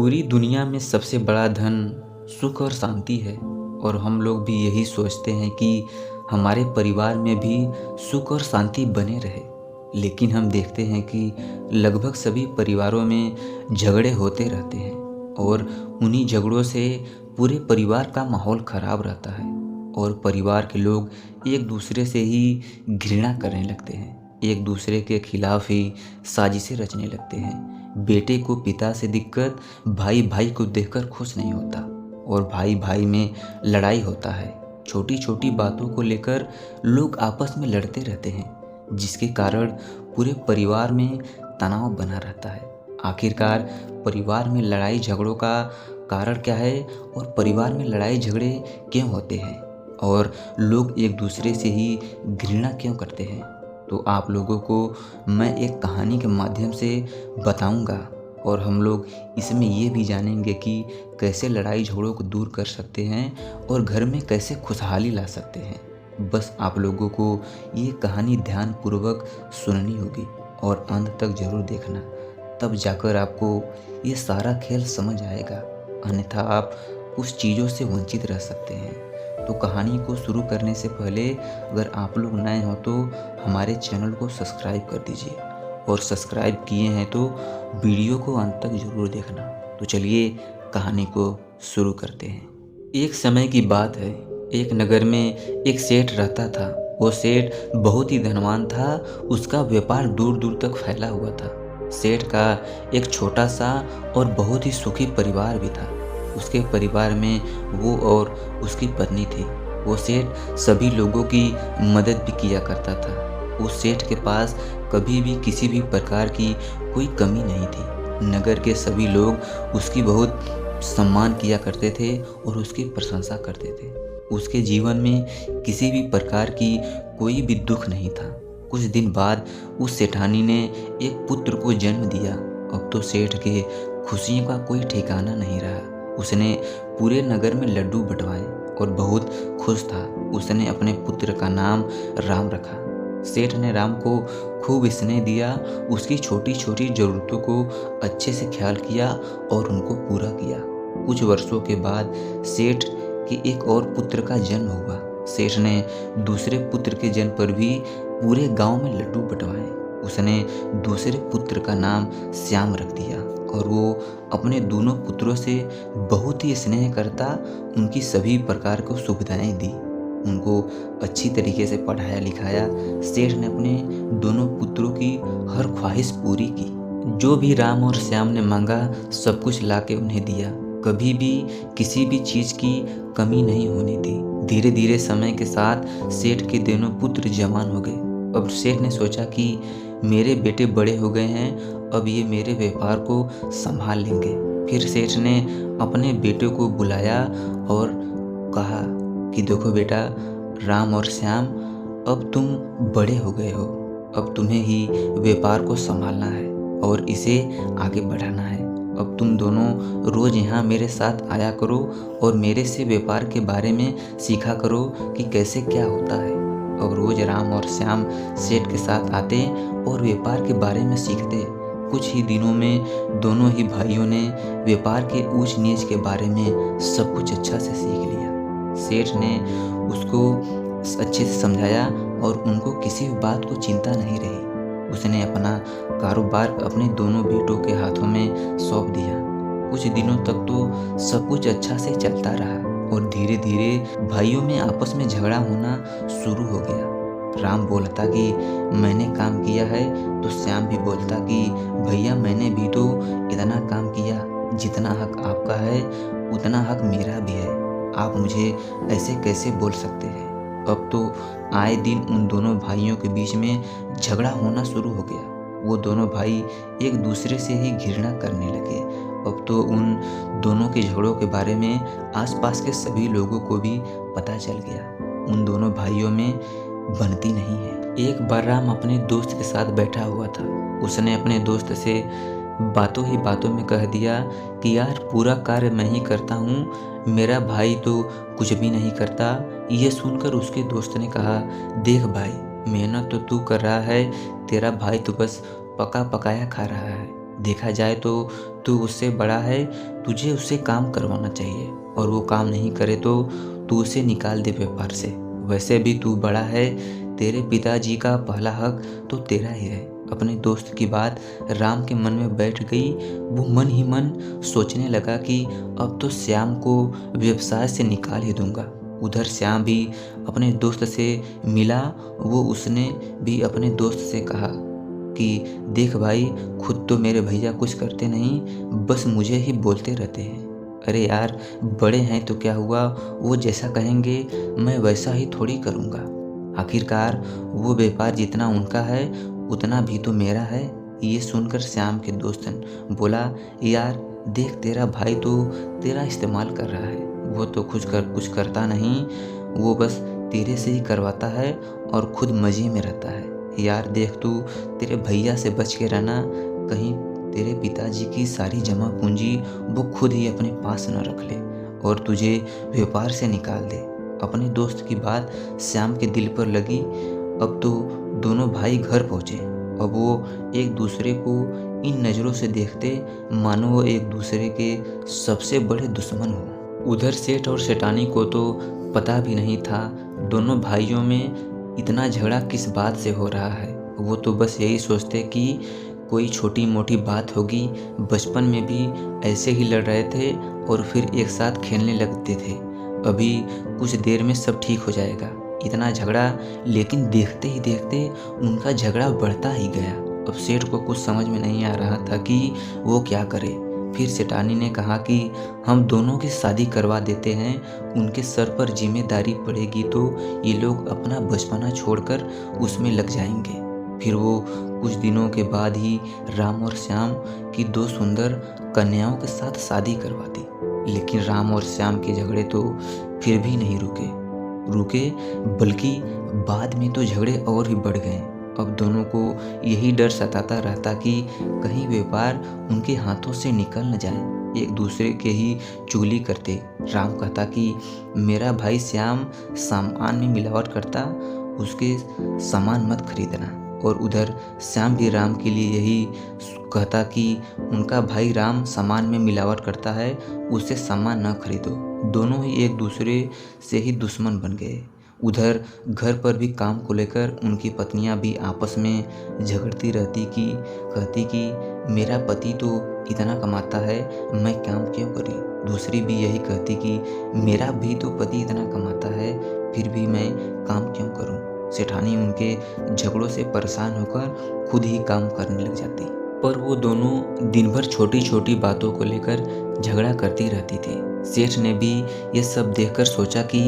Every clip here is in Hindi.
पूरी दुनिया में सबसे बड़ा धन सुख और शांति है। और हम लोग भी यही सोचते हैं कि हमारे परिवार में भी सुख और शांति बने रहे। लेकिन हम देखते हैं कि लगभग सभी परिवारों में झगड़े होते रहते हैं और उन्हीं झगड़ों से पूरे परिवार का माहौल खराब रहता है और परिवार के लोग एक दूसरे से ही घृणा करने लगते हैं, एक दूसरे के खिलाफ ही साजिशें रचने लगते हैं। बेटे को पिता से दिक्कत, भाई भाई को देखकर खुश नहीं होता और भाई भाई में लड़ाई होता है। छोटी छोटी बातों को लेकर लोग आपस में लड़ते रहते हैं, जिसके कारण पूरे परिवार में तनाव बना रहता है। आखिरकार परिवार में लड़ाई झगड़ों का कारण क्या है और परिवार में लड़ाई झगड़े क्यों होते हैं और लोग एक दूसरे से ही घृणा क्यों करते हैं, तो आप लोगों को मैं एक कहानी के माध्यम से बताऊंगा और हम लोग इसमें ये भी जानेंगे कि कैसे लड़ाई झगड़ों को दूर कर सकते हैं और घर में कैसे खुशहाली ला सकते हैं। बस आप लोगों को ये कहानी ध्यानपूर्वक सुननी होगी और अंत तक ज़रूर देखना, तब जाकर आपको ये सारा खेल समझ आएगा, अन्यथा आप उस चीज़ों से वंचित रह सकते हैं। तो कहानी को शुरू करने से पहले अगर आप लोग नए हो तो हमारे चैनल को सब्सक्राइब कर दीजिए और सब्सक्राइब किए हैं तो वीडियो को अंत तक ज़रूर देखना। तो चलिए कहानी को शुरू करते हैं। एक समय की बात है, एक नगर में एक सेठ रहता था। वो सेठ बहुत ही धनवान था, उसका व्यापार दूर दूर तक फैला हुआ था। सेठ का एक छोटा सा और बहुत ही सुखी परिवार भी था। उसके परिवार में वो और उसकी पत्नी थी। वो सेठ सभी लोगों की मदद भी किया करता था। उस सेठ के पास कभी भी किसी भी प्रकार की कोई कमी नहीं थी। नगर के सभी लोग उसकी बहुत सम्मान किया करते थे और उसकी प्रशंसा करते थे। उसके जीवन में किसी भी प्रकार की कोई भी दुख नहीं था। कुछ दिन बाद उस सेठानी ने एक पुत्र को जन्म दिया। अब तो सेठ के खुशियों का कोई ठिकाना नहीं रहा। उसने पूरे नगर में लड्डू बंटवाए और बहुत खुश था। उसने अपने पुत्र का नाम राम रखा। सेठ ने राम को खूब स्नेह दिया, उसकी छोटी छोटी ज़रूरतों को अच्छे से ख्याल किया और उनको पूरा किया। कुछ वर्षों के बाद सेठ के एक और पुत्र का जन्म हुआ। सेठ ने दूसरे पुत्र के जन्म पर भी पूरे गांव में लड्डू बंटवाए। उसने दूसरे पुत्र का नाम श्याम रख दिया और वो अपने दोनों पुत्रों से बहुत ही स्नेह करता, उनकी सभी प्रकार को सुविधाएं दी, उनको अच्छी तरीके से पढ़ाया लिखाया। सेठ ने अपने दोनों पुत्रों की हर ख्वाहिश पूरी की। जो भी राम और श्याम ने मांगा सब कुछ लाके उन्हें दिया। कभी भी किसी भी चीज़ की कमी नहीं होने दी। धीरे धीरे समय के साथ सेठ के दोनों पुत्र जवान हो गए। अब सेठ ने सोचा कि मेरे बेटे बड़े हो गए हैं, अब ये मेरे व्यापार को संभाल लेंगे। फिर सेठ ने अपने बेटे को बुलाया और कहा कि देखो बेटा, राम और श्याम, अब तुम बड़े हो गए हो, अब तुम्हें ही व्यापार को संभालना है और इसे आगे बढ़ाना है। अब तुम दोनों रोज़ यहाँ मेरे साथ आया करो और मेरे से व्यापार के बारे में सीखा करो कि कैसे क्या होता है। अब रोज़ राम और श्याम सेठ के साथ आते और व्यापार के बारे में सीखते। कुछ ही दिनों में दोनों ही भाइयों ने व्यापार के ऊंच नीच के बारे में सब कुछ अच्छा से सीख लिया। सेठ ने उसको अच्छे से समझाया और उनको किसी भी बात को चिंता नहीं रही। उसने अपना कारोबार अपने दोनों बेटों के हाथों में सौंप दिया। कुछ दिनों तक तो सब कुछ अच्छा से चलता रहा और धीरे धीरे भाइयों में आपस में झगड़ा होना शुरू हो गया। राम बोलता कि मैंने काम किया है, तो श्याम भी बोलता कि भैया मैंने भी तो इतना काम किया, जितना हक आपका है उतना हक मेरा भी है, आप मुझे ऐसे कैसे बोल सकते हैं। अब तो आए दिन उन दोनों भाइयों के बीच में झगड़ा होना शुरू हो गया। वो दोनों भाई एक दूसरे से ही घृणा करने लगे। अब तो उन दोनों के झगड़ों के बारे में आसपास के सभी लोगों को भी पता चल गया। उन दोनों भाइयों में बनती नहीं है। एक बार राम अपने दोस्त के साथ बैठा हुआ था। उसने अपने दोस्त से बातों ही बातों में कह दिया कि यार, पूरा कार्य मैं ही करता हूँ, मेरा भाई तो कुछ भी नहीं करता। ये सुनकर उसके दोस्त ने कहा, देख भाई, मेहनत तो तू कर रहा है, तेरा भाई तो बस पका पकाया खा रहा है। देखा जाए तो तू उससे बड़ा है, तुझे उससे काम करवाना चाहिए, और वो काम नहीं करे तो तू उसे निकाल दे व्यापार से। वैसे भी तू बड़ा है, तेरे पिताजी का पहला हक तो तेरा ही है। अपने दोस्त की बात राम के मन में बैठ गई। वो मन ही मन सोचने लगा कि अब तो श्याम को व्यवसाय से निकाल ही दूंगा। उधर श्याम भी अपने दोस्त से मिला। उसने भी अपने दोस्त से कहा कि देख भाई, खुद तो मेरे भैया कुछ करते नहीं, बस मुझे ही बोलते रहते हैं। अरे यार, बड़े हैं तो क्या हुआ, वो जैसा कहेंगे मैं वैसा ही थोड़ी करूँगा। आखिरकार वो व्यापार जितना उनका है उतना भी तो मेरा है। ये सुनकर श्याम के दोस्त ने बोला, यार देख, तेरा भाई तो तेरा इस्तेमाल कर रहा है, वो तो कुछ करता नहीं, वो बस तेरे से ही करवाता है और खुद मज़े में रहता है। यार देख, तू तेरे भैया से बच के रहना, कहीं तेरे पिताजी की सारी जमा पूंजी वो खुद ही अपने पास न रख ले और तुझे व्यापार से निकाल दे। अपने दोस्त की बात श्याम के दिल पर लगी। अब तो दोनों भाई घर पहुँचे। अब वो एक दूसरे को इन नज़रों से देखते मानो वो एक दूसरे के सबसे बड़े दुश्मन हो। उधर सेठ और सेठानी को तो पता भी नहीं था दोनों भाइयों में इतना झगड़ा किस बात से हो रहा है। वो तो बस यही सोचते कि कोई छोटी मोटी बात होगी। बचपन में भी ऐसे ही लड़ रहे थे और फिर एक साथ खेलने लगते थे। अभी कुछ देर में सब ठीक हो जाएगा, इतना झगड़ा। लेकिन देखते ही देखते उनका झगड़ा बढ़ता ही गया। अब सेठ को कुछ समझ में नहीं आ रहा था कि वो क्या करे। फिर सेठानी ने कहा कि हम दोनों की शादी करवा देते हैं, उनके सर पर जिम्मेदारी पड़ेगी तो ये लोग अपना बचपना छोड़कर उसमें लग जाएंगे। फिर वो कुछ दिनों के बाद ही राम और श्याम की दो सुंदर कन्याओं के साथ शादी करवा दी। लेकिन राम और श्याम के झगड़े तो फिर भी नहीं रुके, बल्कि बाद में तो झगड़े और भी बढ़ गए। अब दोनों को यही डर सताता रहता कि कहीं व्यापार उनके हाथों से निकल न जाए। एक दूसरे के ही चुगली करते। राम कहता कि मेरा भाई श्याम सामान में मिलावट करता, उसके सामान मत खरीदना। और उधर श्याम भी राम के लिए यही कहता कि उनका भाई राम सामान में मिलावट करता है, उससे सामान न खरीदो। दोनों ही एक दूसरे से ही दुश्मन बन गए। उधर घर पर भी काम को लेकर उनकी पत्नियां भी आपस में झगड़ती रहती कि कहती कि मेरा पति तो इतना कमाता है, मैं काम क्यों करूं। दूसरी भी यही कहती कि मेरा भी तो पति इतना कमाता है, फिर भी मैं काम क्यों करूं। सेठानी उनके झगड़ों से परेशान होकर खुद ही काम करने लग जाती। पर वो दोनों दिन भर छोटी छोटी बातों को लेकर झगड़ा करती रहती थी। सेठ ने भी ये सब देखकर सोचा कि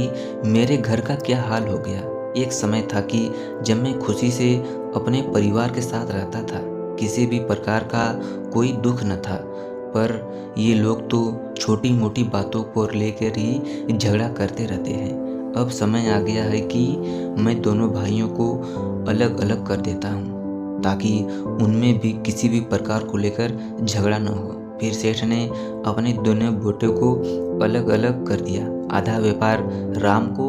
मेरे घर का क्या हाल हो गया। एक समय था कि जब मैं खुशी से अपने परिवार के साथ रहता था, किसी भी प्रकार का कोई दुख न था, पर ये लोग तो छोटी मोटी बातों को लेकर ही झगड़ा करते रहते हैं। अब समय आ गया है कि मैं दोनों भाइयों को अलग अलग कर देता हूँ, ताकि उनमें भी किसी भी प्रकार को लेकर झगड़ा न हो। फिर सेठ ने अपने दोनों बेटों को अलग अलग कर दिया। आधा व्यापार राम को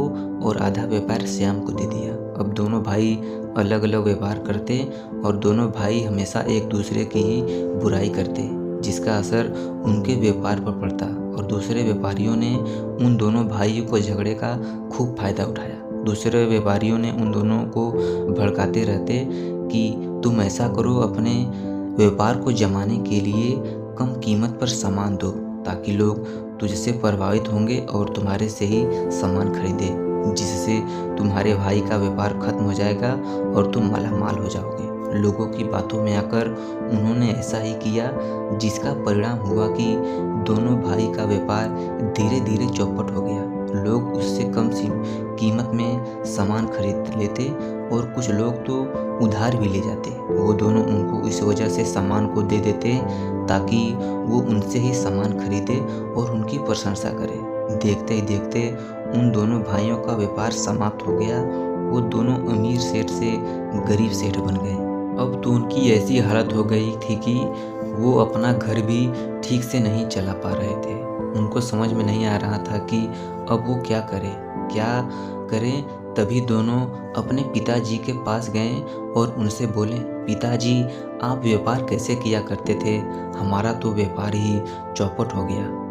और आधा व्यापार श्याम को दे दिया। अब दोनों भाई अलग अलग व्यापार करते और दोनों भाई हमेशा एक दूसरे की ही बुराई करते, जिसका असर उनके व्यापार पर पड़ता। और दूसरे व्यापारियों ने उन दोनों भाइयों को झगड़े का खूब फायदा उठाया। दूसरे व्यापारियों ने उन दोनों को भड़काते रहते कि तुम ऐसा करो, अपने व्यापार को जमाने के लिए कम कीमत पर सामान दो, ताकि लोग तुझसे प्रभावित होंगे और तुम्हारे से ही सामान खरीदे, जिससे तुम्हारे भाई का व्यापार खत्म हो जाएगा और तुम मालामाल हो जाओगे। लोगों की बातों में आकर उन्होंने ऐसा ही किया, जिसका परिणाम हुआ कि दोनों भाई का व्यापार धीरे धीरे चौपट हो गया। लोग उससे कम कीमत में सामान खरीद लेते और कुछ लोग तो उधार भी ले जाते। वो दोनों उनको इस वजह से सामान को दे देते ताकि वो उनसे ही सामान खरीदे और उनकी प्रशंसा करे। देखते ही देखते उन दोनों भाइयों का व्यापार समाप्त हो गया। वो दोनों अमीर सेठ से गरीब सेठ बन गए। अब तो उनकी ऐसी हालत हो गई थी कि वो अपना घर भी ठीक से नहीं चला पा रहे थे। उनको समझ में नहीं आ रहा था कि अब वो क्या करें तभी दोनों अपने पिताजी के पास गए और उनसे बोले, पिताजी आप व्यापार कैसे किया करते थे, हमारा तो व्यापार ही चौपट हो गया।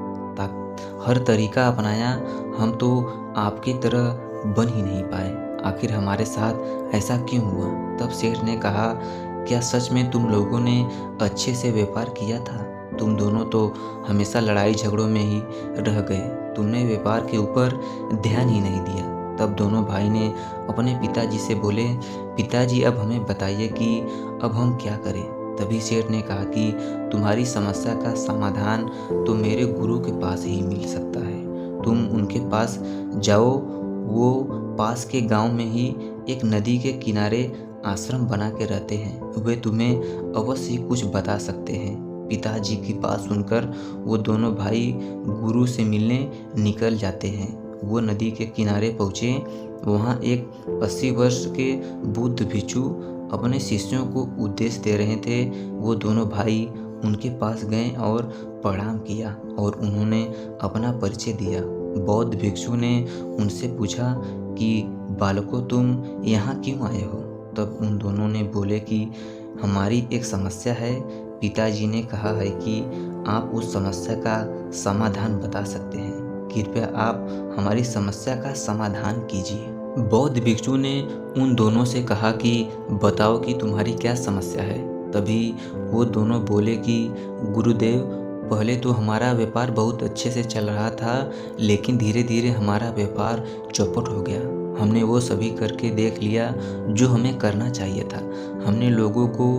हर तरीका अपनाया, हम तो आपकी तरह बन ही नहीं पाए, आखिर हमारे साथ ऐसा क्यों हुआ। तब सेठ ने कहा, क्या सच में तुम लोगों ने अच्छे से व्यापार किया था? तुम दोनों तो हमेशा लड़ाई झगड़ों में ही रह गए, तुमने व्यापार के ऊपर ध्यान ही नहीं दिया। तब दोनों भाई ने अपने पिताजी से बोले, पिताजी अब हमें बताइए कि अब हम क्या करें। तभी सेठ ने कहा कि तुम्हारी समस्या का समाधान तो मेरे गुरु के पास ही मिल सकता है, तुम उनके पास जाओ, वो पास के गांव में ही एक नदी के किनारे आश्रम बना के रहते हैं, वे तुम्हें अवश्य कुछ बता सकते हैं। पिताजी की बात सुनकर वो दोनों भाई गुरु से मिलने निकल जाते हैं। वो नदी के किनारे पहुँचे, वहाँ एक 80 वर्ष के बुद्ध भिक्षु अपने शिष्यों को उपदेश दे रहे थे। वो दोनों भाई उनके पास गए और प्रणाम किया और उन्होंने अपना परिचय दिया। बौद्ध भिक्षु ने उनसे पूछा कि बालकों तुम यहाँ क्यों आए हो। तब उन दोनों ने बोले कि हमारी एक समस्या है। पिताजी ने कहा है कि आप उस समस्या का समाधान बता सकते हैं, कृपया आप हमारी समस्या का समाधान कीजिए। बौद्ध भिक्षु ने उन दोनों से कहा कि बताओ कि तुम्हारी क्या समस्या है। तभी वो दोनों बोले कि गुरुदेव, पहले तो हमारा व्यापार बहुत अच्छे से चल रहा था, लेकिन धीरे धीरे हमारा व्यापार चौपट हो गया। हमने वो सभी करके देख लिया जो हमें करना चाहिए था। हमने लोगों को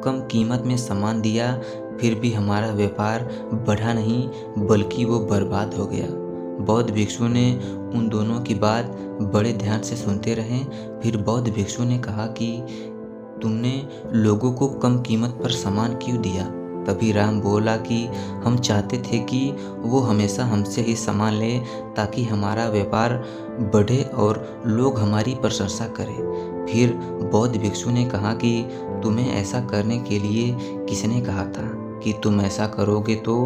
कम कीमत में सामान दिया, फिर भी हमारा व्यापार बढ़ा नहीं बल्कि वो बर्बाद हो गया। बौद्ध भिक्षु ने उन दोनों की बात बड़े ध्यान से सुनते रहे। फिर बौद्ध भिक्षु ने कहा कि तुमने लोगों को कम कीमत पर सामान क्यों दिया। तभी राम बोला कि हम चाहते थे कि वो हमेशा हमसे ही सामान ले, ताकि हमारा व्यापार बढ़े और लोग हमारी प्रशंसा करें। फिर बौद्ध भिक्षु ने कहा कि तुम्हें ऐसा करने के लिए किसने कहा था कि तुम ऐसा करोगे तो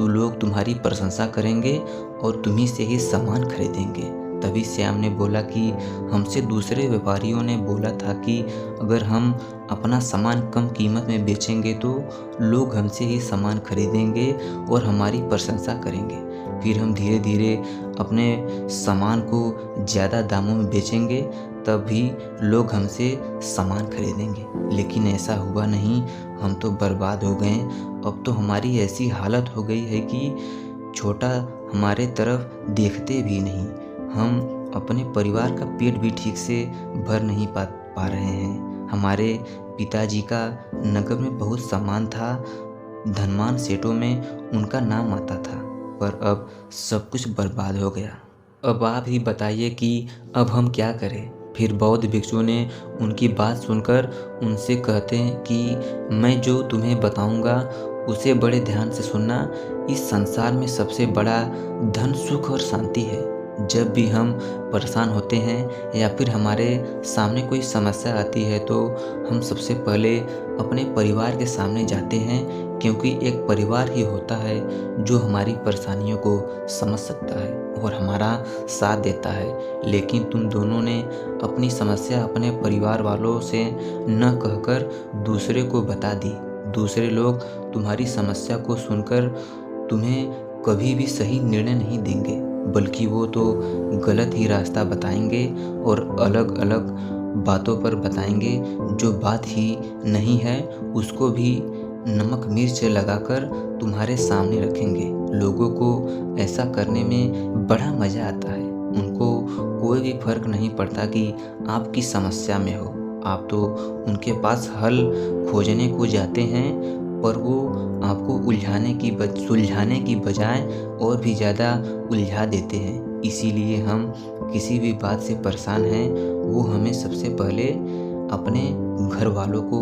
लोग तुम्हारी प्रशंसा करेंगे और तुम्ही से ही सामान खरीदेंगे। तभी श्याम ने बोला कि हमसे दूसरे व्यापारियों ने बोला था कि अगर हम अपना सामान कम कीमत में बेचेंगे तो लोग हमसे ही सामान खरीदेंगे और हमारी प्रशंसा करेंगे। फिर हम धीरे धीरे अपने सामान को ज़्यादा दामों में बेचेंगे, तभी लोग हमसे सामान खरीदेंगे। लेकिन ऐसा हुआ नहीं, हम तो बर्बाद हो गए। अब तो हमारी ऐसी हालत हो गई है कि छोटा हमारे तरफ देखते भी नहीं। हम अपने परिवार का पेट भी ठीक से भर नहीं पा रहे हैं। हमारे पिताजी का नगर में बहुत सामान था, धनवान सेठों में उनका नाम आता था, पर अब सब कुछ बर्बाद हो गया। अब आप ही बताइए कि अब हम क्या करें। फिर बौद्ध भिक्षु ने उनकी बात सुनकर उनसे कहते हैं कि मैं जो तुम्हें बताऊंगा उसे बड़े ध्यान से सुनना। इस संसार में सबसे बड़ा धन, सुख और शांति है। जब भी हम परेशान होते हैं या फिर हमारे सामने कोई समस्या आती है तो हम सबसे पहले अपने परिवार के सामने जाते हैं, क्योंकि एक परिवार ही होता है जो हमारी परेशानियों को समझ सकता है और हमारा साथ देता है। लेकिन तुम दोनों ने अपनी समस्या अपने परिवार वालों से न कहकर दूसरे को बता दी। दूसरे लोग तुम्हारी समस्या को सुनकर तुम्हें कभी भी सही निर्णय नहीं देंगे, बल्कि वो तो गलत ही रास्ता बताएंगे और अलग अलग बातों पर बताएंगे। जो बात ही नहीं है उसको भी नमक मिर्च लगाकर तुम्हारे सामने रखेंगे। लोगों को ऐसा करने में बड़ा मज़ा आता है। उनको कोई भी फर्क नहीं पड़ता कि आप किस समस्या में हो। आप तो उनके पास हल खोजने को जाते हैं, पर वो आपको सुलझाने की बजाय और भी ज़्यादा उलझा देते हैं। इसीलिए हम किसी भी बात से परेशान हैं, वो हमें सबसे पहले अपने घर वालों को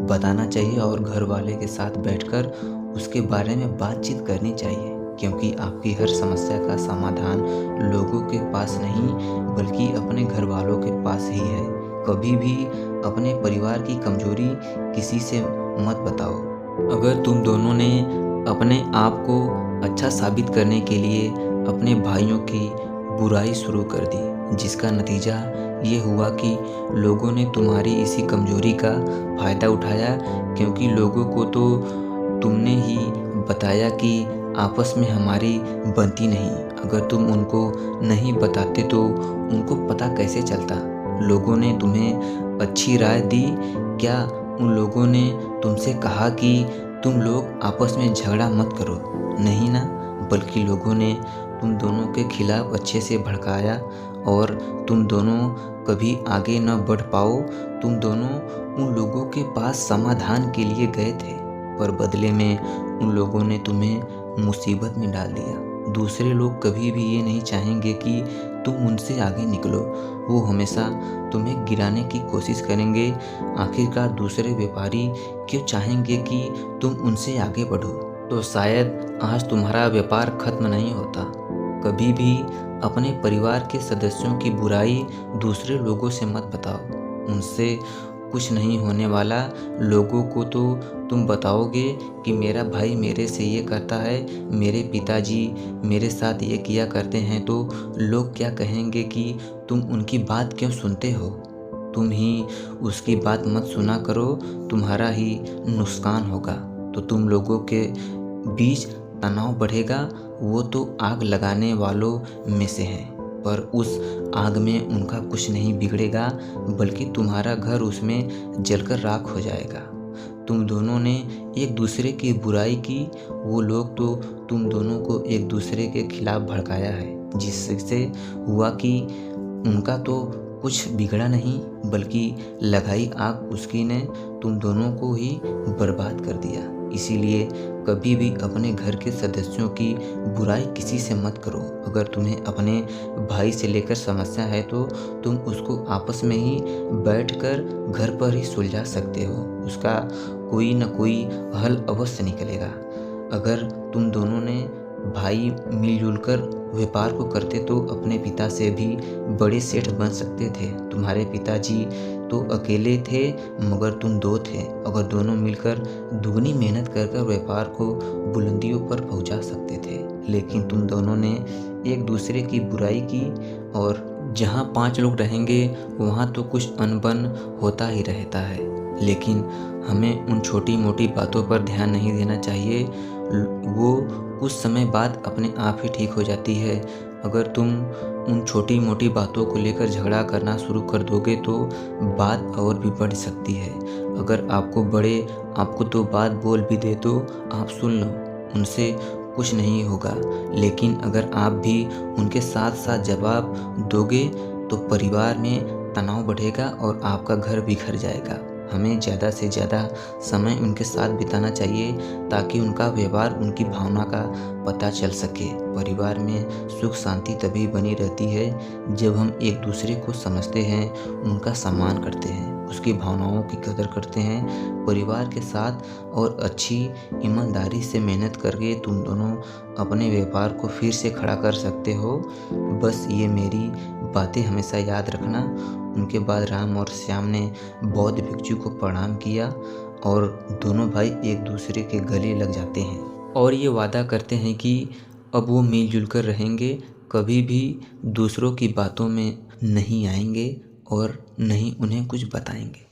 बताना चाहिए और घर वाले के साथ बैठकर उसके बारे में बातचीत करनी चाहिए, क्योंकि आपकी हर समस्या का समाधान लोगों के पास नहीं बल्कि अपने घर वालों के पास ही है। कभी भी अपने परिवार की कमजोरी किसी से मत बताओ। अगर तुम दोनों ने अपने आप को अच्छा साबित करने के लिए अपने भाइयों की बुराई शुरू कर दी जिसका नतीजा ये हुआ कि लोगों ने तुम्हारी इसी कमजोरी का फ़ायदा उठाया, क्योंकि लोगों को तो तुमने ही बताया कि आपस में हमारी बनती नहीं। अगर तुम उनको नहीं बताते तो उनको पता कैसे चलता? लोगों ने तुम्हें अच्छी राय दी क्या? उन लोगों ने तुमसे कहा कि तुम लोग आपस में झगड़ा मत करो? नहीं ना, बल्कि लोगों ने तुम दोनों के खिलाफ अच्छे से भड़काया और तुम दोनों कभी आगे न बढ़ पाओ। तुम दोनों उन लोगों के पास समाधान के लिए गए थे, पर बदले में उन लोगों ने तुम्हें मुसीबत में डाल दिया। दूसरे लोग कभी भी ये नहीं चाहेंगे कि तुम उनसे आगे निकलो, वो हमेशा तुम्हें गिराने की कोशिश करेंगे। आखिरकार दूसरे व्यापारी क्यों चाहेंगे कि तुम उनसे आगे बढ़ो? तो शायद आज तुम्हारा व्यापार खत्म नहीं होता। कभी भी अपने परिवार के सदस्यों की बुराई दूसरे लोगों से मत बताओ, उनसे कुछ नहीं होने वाला। लोगों को तो तुम बताओगे कि मेरा भाई मेरे से ये करता है, मेरे पिताजी मेरे साथ ये किया करते हैं, तो लोग क्या कहेंगे कि तुम उनकी बात क्यों सुनते हो? तुम ही उसकी बात मत सुना करो, तुम्हारा ही नुकसान होगा। तो तुम लोगों के बीच तनाव बढ़ेगा। वो तो आग लगाने वालों में से हैं, पर उस आग में उनका कुछ नहीं बिगड़ेगा, बल्कि तुम्हारा घर उसमें जलकर राख हो जाएगा। तुम दोनों ने एक दूसरे की बुराई की, वो लोग तो तुम दोनों को एक दूसरे के खिलाफ भड़काया है, जिससे हुआ कि उनका तो कुछ बिगड़ा नहीं, बल्कि लगाई आग उसकी ने तुम दोनों को ही बर्बाद कर दिया। इसीलिए कभी भी अपने घर के सदस्यों की बुराई किसी से मत करो। अगर तुम्हें अपने भाई से लेकर समस्या है तो तुम उसको आपस में ही बैठकर घर पर ही सुलझा सकते हो, उसका कोई न कोई हल अवश्य निकलेगा। अगर तुम दोनों ने भाई मिलजुल कर व्यापार को करते तो अपने पिता से भी बड़े सेठ बन सकते थे। तुम्हारे पिताजी तो अकेले थे, मगर तुम दो थे। अगर दोनों मिलकर दुगनी मेहनत कर कर व्यापार को बुलंदियों पर पहुंचा सकते थे, लेकिन तुम दोनों ने एक दूसरे की बुराई की, और जहां 5 लोग रहेंगे वहां तो कुछ अनबन होता ही रहता है। लेकिन हमें उन छोटी मोटी बातों पर ध्यान नहीं देना चाहिए, वो कुछ समय बाद अपने आप ही ठीक हो जाती है। अगर तुम उन छोटी मोटी बातों को लेकर झगड़ा करना शुरू कर दोगे तो बात और भी बढ़ सकती है। अगर आपको बड़े आपको 2 बात बोल भी दे तो आप सुन लो, उनसे कुछ नहीं होगा। लेकिन अगर आप भी उनके साथ साथ जवाब दोगे तो परिवार में तनाव बढ़ेगा और आपका घर बिखर जाएगा। हमें ज़्यादा से ज़्यादा समय उनके साथ बिताना चाहिए, ताकि उनका व्यवहार, उनकी भावना का पता चल सके। परिवार में सुख शांति तभी बनी रहती है जब हम एक दूसरे को समझते हैं, उनका सम्मान करते हैं, उसकी भावनाओं की कदर करते हैं। परिवार के साथ और अच्छी ईमानदारी से मेहनत करके तुम दोनों अपने व्यापार को फिर से खड़ा कर सकते हो। बस ये मेरी बातें हमेशा याद रखना। उनके बाद राम और श्याम ने बौद्ध भिक्षु को प्रणाम किया और दोनों भाई एक दूसरे के गले लग जाते हैं और ये वादा करते हैं कि अब वो मिलजुल कर रहेंगे, कभी भी दूसरों की बातों में नहीं आएंगे और नहीं उन्हें कुछ बताएंगे।